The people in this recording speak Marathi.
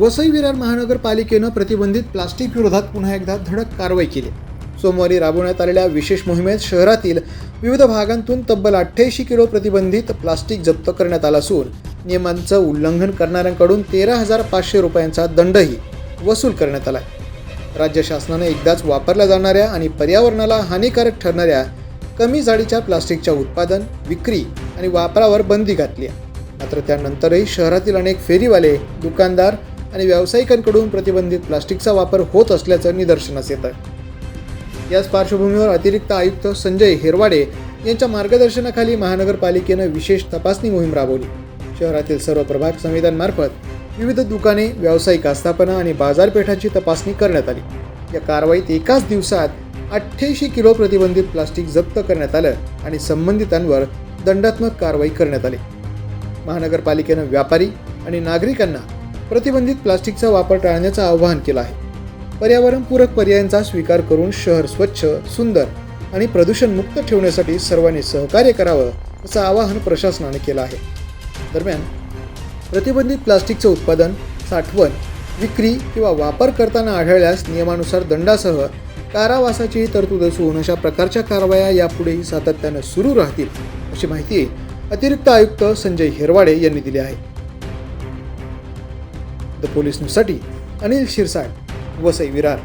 वसई विरार महानगरपालिकेनं प्रतिबंधित प्लास्टिक विरोधात पुन्हा एकदा धडक कारवाई केली। सोमवारी राबवण्यात आलेल्या विशेष मोहिमेत शहरातील विविध भागांतून तब्बल 88 किलो प्रतिबंधित प्लास्टिक जप्त करण्यात आला असून नियमांचं उल्लंघन करणाऱ्यांकडून 13,500 रुपयांचा दंडही वसूल करण्यात आला। राज्य शासनाने एकदाच वापरल्या जाणाऱ्या आणि पर्यावरणाला हानिकारक ठरणाऱ्या कमी जाडीच्या प्लास्टिकच्या उत्पादन, विक्री आणि वापरावर बंदी घातली आहे। मात्र त्यानंतरही शहरातील अनेक फेरीवाले, दुकानदार आणि व्यावसायिकांकडून प्रतिबंधित प्लास्टिकचा वापर होत असल्याचं निदर्शनास येतं। याच पार्श्वभूमीवर अतिरिक्त आयुक्त संजय हिरवाडे यांच्या मार्गदर्शनाखाली महानगरपालिकेनं विशेष तपासणी मोहीम राबवली। शहरातील सर्व प्रभाग समित्यांमार्फत विविध दुकाने, व्यावसायिक आस्थापना आणि बाजारपेठांची तपासणी करण्यात आली। या कारवाईत एकाच दिवसात 88 किलो प्रतिबंधित प्लास्टिक जप्त करण्यात आलं आणि संबंधितांवर दंडात्मक कारवाई करण्यात आली। महानगरपालिकेनं व्यापारी आणि नागरिकांना प्रतिबंधित प्लास्टिकचा वापर टाळण्याचं आवाहन केलं आहे। पर्यावरणपूरक पर्यायांचा स्वीकार करून शहर स्वच्छ, सुंदर आणि प्रदूषणमुक्त ठेवण्यासाठी सर्वांनी सहकार्य करावं असं आवाहन प्रशासनाने केलं आहे। दरम्यान प्रतिबंधित प्लास्टिकचं उत्पादन, साठवण, विक्री किंवा वापर करताना आढळल्यास नियमानुसार दंडासह कारावासाचीही तरतूद असून अशा प्रकारच्या कारवाया यापुढेही सातत्यानं सुरू राहतील अशी माहिती अतिरिक्त आयुक्त संजय हिरवाडे यांनी दिली आहे। द पोलीस न्यूजसाठी अनिल शिरसाट, वसई विरार।